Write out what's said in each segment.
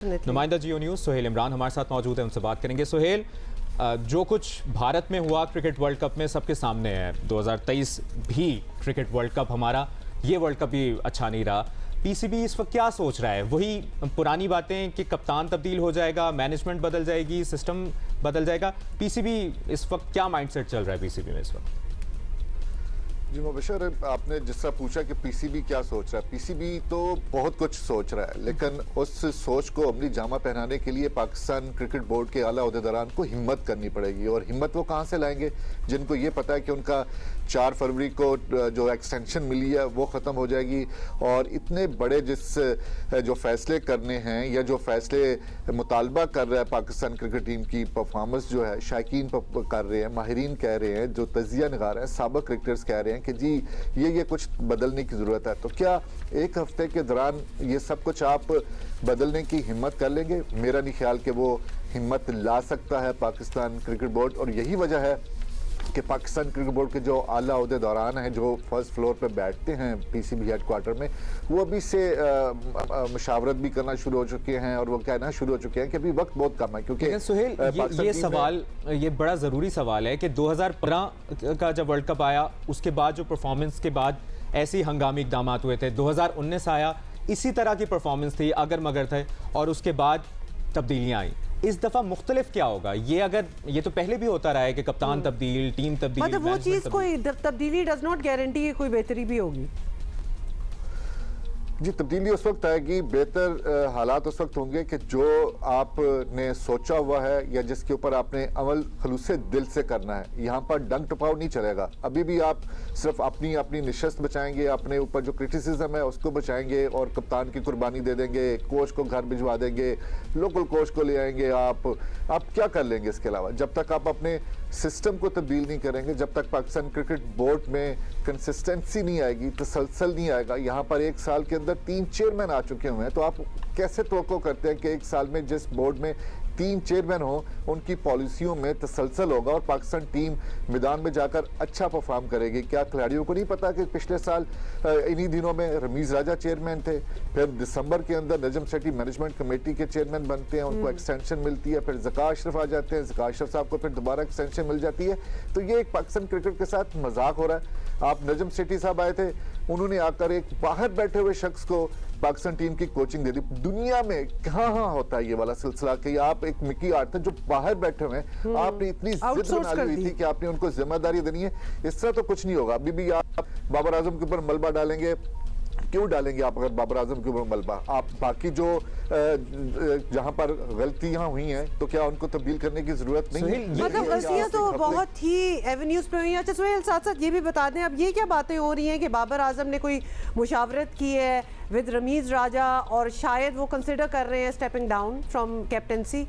नुमाइंदा जियो न्यूज़ सुहेल इमरान हमारे साथ मौजूद है, उनसे बात करेंगे। सुहेल, जो कुछ भारत में हुआ क्रिकेट वर्ल्ड कप में सबके सामने है। 2023 भी क्रिकेट वर्ल्ड कप हमारा, ये वर्ल्ड कप भी अच्छा नहीं रहा। पीसीबी इस वक्त क्या सोच रहा है? वही पुरानी बातें कि कप्तान तब्दील हो जाएगा, मैनेजमेंट बदल जाएगी, सिस्टम बदल जाएगा। पीसीबी इस वक्त क्या माइंडसेट चल रहा है पीसीबी में इस वक्त? जी मुबशर, आपने जिस तरह पूछा कि पीसीबी क्या सोच रहा है, पीसीबी तो बहुत कुछ सोच रहा है, लेकिन उस सोच को अमली जामा पहनाने के लिए पाकिस्तान क्रिकेट बोर्ड के आला ओहदेदारान को हिम्मत करनी पड़ेगी। और हिम्मत वो कहाँ से लाएंगे? जिनको ये पता है कि उनका 4 फरवरी को जो एक्सटेंशन मिली है वो ख़त्म हो जाएगी, और इतने बड़े जो फैसले करने हैं या जो फैसले मुतालबा कर रहा है पाकिस्तान क्रिकेट टीम की परफॉर्मेंस जो है, शायकीन कर रहे हैं, माहिरीन कह रहे हैं, जो तजिया निगार हैं, साबिक क्रिकेटर्स कह रहे हैं कि जी ये कुछ बदलने की ज़रूरत है। तो क्या एक हफ्ते के दौरान ये सब कुछ आप बदलने की हिम्मत कर लेंगे? मेरा नहीं ख्याल कि वो हिम्मत ला सकता है पाकिस्तान क्रिकेट बोर्ड। और यही वजह है कि पाकिस्तान क्रिकेट बोर्ड के जो आला ओहदेदारान हैं, जो फर्स्ट फ्लोर पे बैठते हैं पीसीबी हेडक्वार्टर में, वो अभी से मशावरत भी करना शुरू हो चुके हैं और वो कहना शुरू हो चुके हैं कि अभी वक्त बहुत कम है। क्योंकि सुहेल, ये सवाल, ये बड़ा ज़रूरी सवाल है कि 2015 का जब वर्ल्ड कप आया उसके बाद जो परफॉर्मेंस के बाद ऐसे ही हंगामी इकदाम हुए थे, 2019 आया इसी तरह की परफॉर्मेंस थी, अगर मगर थे, और उसके बाद तब्दीलियाँ आई। इस दफा मुख्तलिफ क्या होगा? ये तो पहले भी होता रहा है कि कप्तान तब्दील, टीम तब्दील, मतलब वो चीज़ कोई तब्दीली डज नॉट गारंटी कि कोई बेहतरी भी होगी। जी, तब्दीली उस वक्त आएगी, बेहतर हालात उस वक्त होंगे कि जो आपने सोचा हुआ है या जिसके ऊपर आपने अमल खलूसे दिल से करना है। यहाँ पर डंग टपाव नहीं चलेगा। अभी भी आप सिर्फ अपनी नशस्त बचाएंगे, अपने ऊपर जो क्रिटिसिज्म है उसको बचाएंगे और कप्तान की कुर्बानी दे देंगे, कोच को घर भिजवा देंगे, लोकल कोच को ले आएंगे। आप क्या कर लेंगे इसके अलावा? जब तक आप अपने सिस्टम को तब्दील नहीं करेंगे, जब तक पाकिस्तान क्रिकेट बोर्ड में कंसिस्टेंसी नहीं आएगी, तसलसल नहीं आएगा। यहाँ पर 1 साल के अंदर 3 चेयरमैन आ चुके हुए हैं, तो आप कैसे तवक्को करते हैं कि 1 साल में जिस बोर्ड में 3 चेयरमैन हो उनकी पॉलिसियों में तसलसल होगा और पाकिस्तान टीम मैदान में जाकर अच्छा परफॉर्म करेगी? क्या खिलाड़ियों को नहीं पता कि पिछले साल इन्हीं दिनों में रमीज़ राजा चेयरमैन थे, फिर दिसंबर के अंदर नजम सेठी मैनेजमेंट कमेटी के चेयरमैन बनते हैं, उनको एक्सटेंशन मिलती है, फिर ज़का अशरफ आ जाते हैं, ज़का अशरफ साहब को फिर दोबारा एक्सटेंशन मिल जाती है। तो ये एक पाकिस्तान क्रिकेट के साथ मजाक हो रहा है। आप नजम सेठी साहब आए थे, उन्होंने आकर एक बाहर बैठे हुए शख्स को पाकिस्तान टीम की कोचिंग दे दी। दुनिया में कहाँ होता है ये वाला सिलसिला कि आप एक मिकी आर्ट जो बाहर बैठे हुए हैं, आपने इतनी जिद बना ली हुई थी कि आपने उनको जिम्मेदारी देनी है। इस तरह तो कुछ नहीं होगा। अभी भी आप बाबर आजम के ऊपर मलबा डालेंगे। क्यों डालेंगे आप? अगर बाबर आजम के ऊपर मलबा, आप बाकी जो जहां पर गलतियां हुई हैं तो क्या उनको तब्दील करने की जरूरत नहीं है? मतलब गलतियां तो बहुत ही एवेन्यूज पे हुई हैं। अच्छा सुहेल, साथ साथ ये भी बता दें, अब ये क्या बातें हो रही हैं कि बाबर आजम ने कोई मुशावरत की है विद रमीज़ राजा और शायद वो कंसिडर कर रहे हैं स्टेपिंग डाउन फ्रॉम कैप्टेंसी?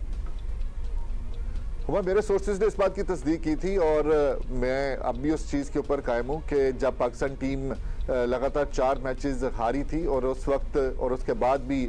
मेरे सोर्सेज ने इस बात की तस्दीक की थी और मैं अब भी उस चीज़ के ऊपर कायम हूँ कि जब पाकिस्तान टीम लगातार 4 मैचेस हारी थी और उस वक्त और उसके बाद भी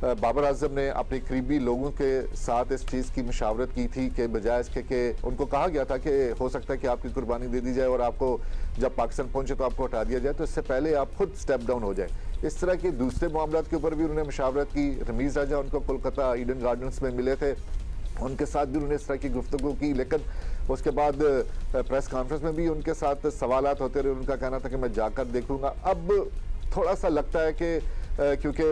बाबर आजम ने अपने करीबी लोगों के साथ इस चीज़ की मशावरत की थी कि बजाय इसके कि उनको कहा गया था कि हो सकता है कि आपकी कुर्बानी दे दी जाए और आपको जब पाकिस्तान पहुंचे तो आपको हटा दिया जाए, तो इससे पहले आप खुद स्टेप डाउन हो जाए। इस तरह के दूसरे मामलों के ऊपर भी उन्होंने मशावरत की। रमीज़ राजा उनको कोलकाता ईडन गार्डन्स में मिले थे, उनके साथ भी उन्होंने इस तरह की गुफ्तगू की, लेकिन उसके बाद प्रेस कॉन्फ्रेंस में भी उनके साथ सवालात होते रहे। उनका कहना था कि मैं जाकर देखूंगा। अब थोड़ा सा लगता है कि क्योंकि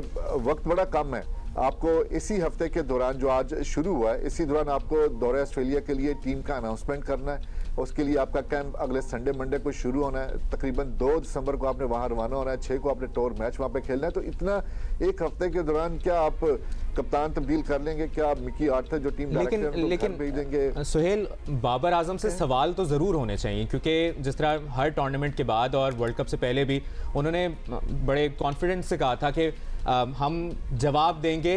वक्त बड़ा कम है, आपको इसी हफ्ते के दौरान जो आज शुरू हुआ है, इसी दौरान आपको दौरे ऑस्ट्रेलिया के लिए टीम का अनाउंसमेंट करना है। उसके लिए आपका कैंप अगले संडे मंडे को शुरू होना है। तकरीबन 2 दिसंबर को आपने वहाँ रवाना होना है, 6 को आपने टूर मैच वहाँ पे खेलना है। तो इतना एक हफ्ते के दौरान क्या आप कप्तान तब्दील कर लेंगे? क्या आप मिकी आर्थर जो टीम लेकिन भेज देंगे? सुहेल, बाबर आजम से सवाल तो ज़रूर होने चाहिए, क्योंकि जिस तरह हर टूर्नामेंट के बाद और वर्ल्ड कप से पहले भी उन्होंने बड़े कॉन्फिडेंस से कहा था कि हम जवाब देंगे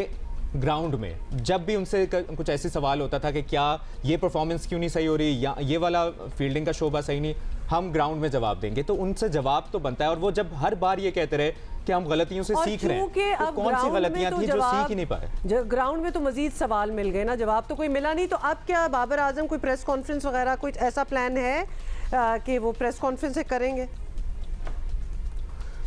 ग्राउंड में। जब भी उनसे कुछ ऐसे सवाल होता था कि क्या ये परफॉर्मेंस क्यों नहीं सही हो रही या ये वाला फील्डिंग का शोबा सही नहीं, हम ग्राउंड में जवाब देंगे। तो उनसे जवाब तो बनता है। और वो जब हर बार ये कहते रहे कि हम गलतियों से सीख रहे हैं, तो कौन सी गलतियां थी जो सीख ही नहीं पाए? ग्राउंड में तो मजीद सवाल मिल गए ना, जवाब तो कोई मिला नहीं। तो अब क्या बाबर आजम कोई प्रेस कॉन्फ्रेंस वगैरह कुछ ऐसा प्लान है कि वो प्रेस कॉन्फ्रेंस करेंगे?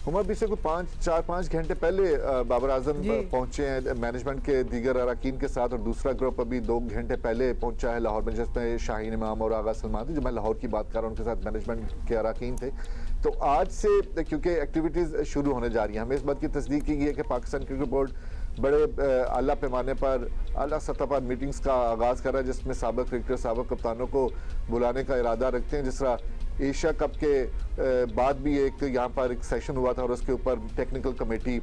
उमर भी से कोई 4-5 घंटे पहले बाबर आजम पहुंचे हैं मैनेजमेंट के दीगर अरकान के साथ, और दूसरा ग्रुप अभी 2 घंटे पहले पहुंचा है लाहौर में, जिसमें शाहीन इमाम और आगा सलमान थे, जो मैं लाहौर की बात कर रहा हूँ, उनके साथ मैनेजमेंट के अरकान थे। तो आज से क्योंकि एक्टिविटीज़ शुरू होने जा रही हैं, हमें इस बात की तस्दीक की गई है कि पाकिस्तान क्रिकेट बोर्ड बड़े आला पैमाने पर आला सतह पर मीटिंग्स का आगाज़ कर रहा है, जिसमें साबिक क्रिकेटर साबिक कप्तानों को बुलाने का इरादा रखते हैं। जिस तरह एशिया कप के बाद भी एक यहाँ पर एक सेशन हुआ था और उसके ऊपर टेक्निकल कमेटी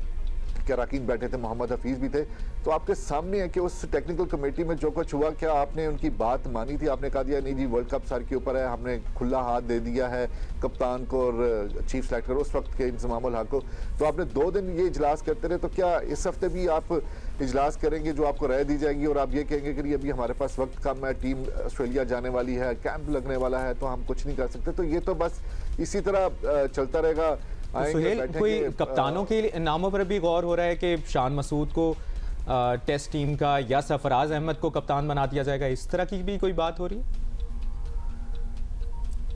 के अरकान बैठे थे, मोहम्मद हफीज़ भी थे। तो आपके सामने है कि उस टेक्निकल कमेटी में जो कुछ हुआ, क्या आपने उनकी बात मानी थी? आपने कहा दिया नहीं जी वर्ल्ड कप सर के ऊपर है, हमने खुला हाथ दे दिया है कप्तान को और चीफ सेलेक्टर उस वक्त के इंतज़ामुल हक को। तो आपने 2 दिन ये इजलास करते रहे, तो क्या इस हफ्ते भी आप इजलास करेंगे जो आपको राय दी जाएगी और आप ये कहेंगे कि अभी हमारे पास वक्त कम है, टीम ऑस्ट्रेलिया जाने वाली है, कैंप लगने वाला है, तो हम कुछ नहीं कर सकते? तो ये तो बस इसी तरह चलता रहेगा। तो सुहेल, कोई कप्तानों के नामों पर भी गौर हो रहा है कि शान मसूद को टेस्ट टीम का या सरफराज अहमद को कप्तान बना दिया जाएगा, इस तरह की भी कोई बात हो रही है?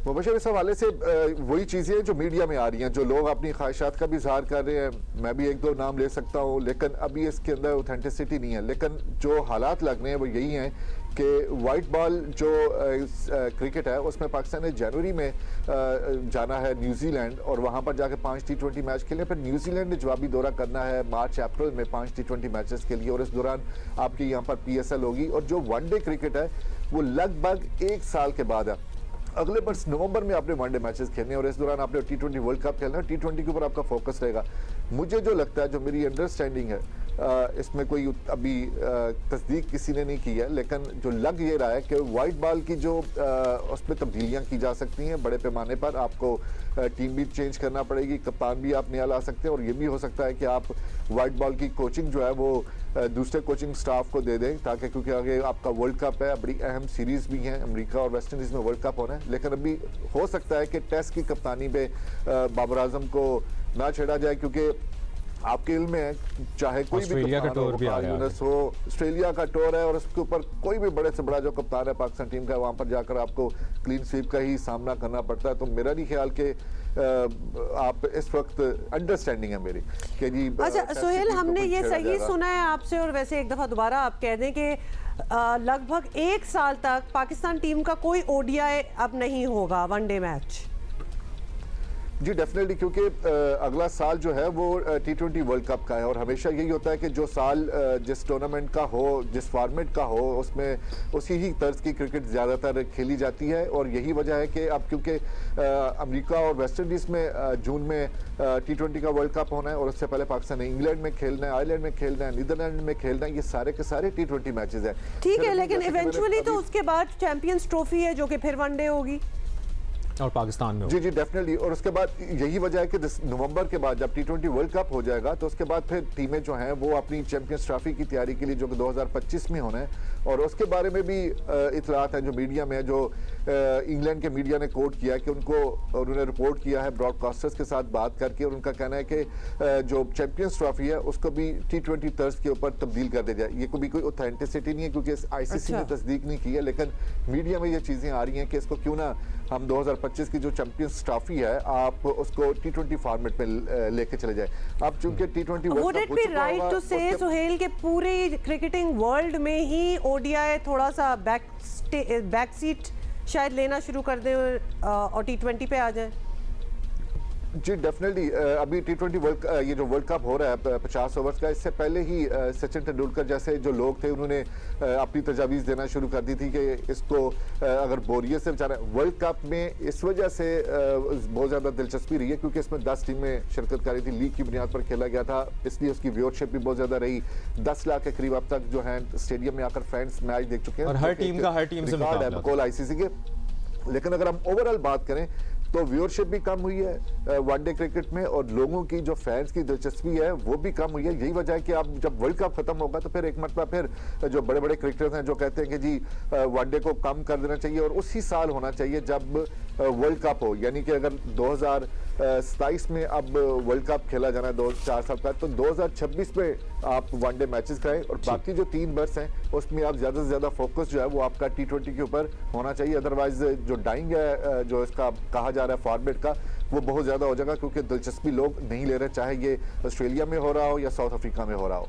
मुबशर, इस हवाले से वही चीज़ें जो मीडिया में आ रही हैं, जो लोग अपनी ख्वाहिशात का भी इजहार कर रहे हैं। मैं भी 1-2 नाम ले सकता हूँ, लेकिन अभी इसके अंदर ऑथेंटिसिटी नहीं है। लेकिन जो हालात लग रहे हैं वो यही हैं कि वाइट बॉल जो क्रिकेट है उसमें पाकिस्तान ने जनवरी में जाना है न्यूजीलैंड, और वहाँ पर जाकर 5 T20 मैच खेले। फिर न्यूजीलैंड ने जवाबी दौरा करना है मार्च-अप्रैल में 5 T20 मैचेस के लिए, और इस दौरान आपकी यहाँ पर PSL होगी। और जो वनडे क्रिकेट है वो लगभग 1 साल के बाद है। अगले वर्ष नवंबर में आपने वनडे मैचेस खेलने हैं और इस दौरान आपने T20 वर्ल्ड कप खेलना है। T20 के ऊपर आपका फोकस रहेगा। मुझे जो लगता है, जो मेरी अंडरस्टैंडिंग है, इसमें कोई अभी तस्दीक किसी ने नहीं की है, लेकिन जो लग ये रहा है कि वाइट बॉल की जो उसमें तब्दीलियाँ की जा सकती हैं बड़े पैमाने पर। आपको टीम भी चेंज करना पड़ेगी, कप्तान भी आप नया ला सकते हैं, और ये भी हो सकता है कि आप वाइट बॉल की कोचिंग जो है वो दूसरे कोचिंग स्टाफ को दे दें, ताकि क्योंकि आगे आपका वर्ल्ड कप है, बड़ी अहम सीरीज़ भी हैं, अमेरिका और वेस्ट इंडीज़ में वर्ल्ड कप होना है। लेकिन अभी हो सकता है कि टेस्ट की कप्तानी पे बाबर आजम को ना छेड़ा जाए, क्योंकि आपके इल्म में है, चाहे कोई भी कप्तान हो, ऑस्ट्रेलिया का टूर है और उसके ऊपर कोई भी बड़े से बड़ा जो कप्तान है पाकिस्तान टीम का, वहाँ पर जाकर आपको क्लीन स्वीप का ही सामना करना पड़ता है। तो मेरा नहीं ख्याल कि आप इस वक्त अंडरस्टैंडिंग है मेरी कि जी। अच्छा सुहेल, हमने ये सही सुना है आपसे, और वैसे एक दफ़ा दोबारा आप कह दें कि लगभग 1 साल तक पाकिस्तान टीम का कोई ODI अब नहीं होगा वनडे मैच? जी डेफिनेटली, क्योंकि अगला साल जो है वो T20 वर्ल्ड कप का है, और हमेशा यही होता है कि जो साल जिस टूर्नामेंट का हो, जिस फॉर्मेट का हो, उसमें उसी ही तर्ज की क्रिकेट ज़्यादातर खेली जाती है। और यही वजह है कि अब क्योंकि अमेरिका और वेस्ट इंडीज़ में जून में T20 का वर्ल्ड कप होना है, और उससे पहले पाकिस्तान ने इंग्लैंड में खेलना है, आयरलैंड में खेलना है, नीदरलैंड में खेलना है, ये सारे के सारे T20 मैचेस हैं। ठीक है, लेकिन इवेंचुअली तो उसके बाद चैंपियंस ट्रॉफी है जो कि फिर वनडे होगी और पाकिस्तान में। जी डेफिनेटली, और उसके बाद यही वजह है कि नवंबर के बाद जब T20 वर्ल्ड कप हो जाएगा तो उसके बाद फिर टीमें जो हैं वो अपनी चैंपियंस ट्रॉफी की तैयारी के लिए, जो कि 2025 में होना है, और उसके बारे में भी इतलात हैं जो मीडिया में, जो इंग्लैंड के मीडिया ने कोट किया कि उन्होंने रिपोर्ट किया है ब्रॉडकास्टर्स के साथ बात करके, और उनका कहना है कि जो चैंपियंस ट्रॉफी है उसको भी T20 तर्ज के ऊपर तब्दील कर दिया जाए। ये कोई ऑथेंटिसिटी नहीं है क्योंकि ICC ने तस्दीक नहीं की है, लेकिन मीडिया में ये चीज़ें आ रही हैं कि इसको क्यों ना हम 2025 की जो चैंपियंस ट्रॉफी है आप उसको T20 फॉर्मेट में लेके चले जाए। अब चूंकि T20 would it be right to say Suhail के पूरे क्रिकेटिंग वर्ल्ड में ही ODI थोड़ा सा बैक सीट शायद लेना शुरू कर दें और T20 पे आ जाए? जी डेफिनेटली, अभी T20 ये जो वर्ल्ड कप हो रहा है 50 ओवर्स का, इससे पहले ही सचिन तेंदुलकर जैसे जो लोग थे उन्होंने अपनी तजावीज़ देना शुरू कर दी थी कि इसको अगर बोरियत से बचाना। वर्ल्ड कप में इस वजह से बहुत ज़्यादा दिलचस्पी रही है क्योंकि इसमें 10 टीमें शिरकत कर रही थी, लीग की बुनियाद पर खेला गया था, इसलिए उसकी व्यूअरशिप भी बहुत ज़्यादा रही। 10 लाख के करीब अब तक जो है स्टेडियम में आकर फैंस मैच देख चुके हैं, और हर टीम से मुकाबला ICC के। लेकिन अगर हम ओवरऑल बात करें तो व्यूअरशिप भी कम हुई है वनडे क्रिकेट में, और लोगों की जो फैंस की दिलचस्पी है वो भी कम हुई है। यही वजह है कि अब जब वर्ल्ड कप खत्म होगा तो फिर एक मरतबा फिर जो बड़े बड़े क्रिकेटर्स हैं जो कहते हैं कि जी वनडे को कम कर देना चाहिए और उसी साल होना चाहिए जब वर्ल्ड कप हो, यानी कि अगर 2027 में अब वर्ल्ड कप खेला जाना है 2-4 साल का, तो 2026 में आप वनडे मैचेस कराएं, और बाकी जो 3 वर्ष हैं उसमें आप ज़्यादा से ज़्यादा फोकस जो है वो आपका T20 के ऊपर होना चाहिए। अदरवाइज जो डाइंग है जो इसका कहा जा रहा है फॉर्मेट का, वो बहुत ज़्यादा हो जाएगा, क्योंकि दिलचस्पी लोग नहीं ले रहे, चाहे ये ऑस्ट्रेलिया में हो रहा हो या साउथ अफ्रीका में हो रहा हो।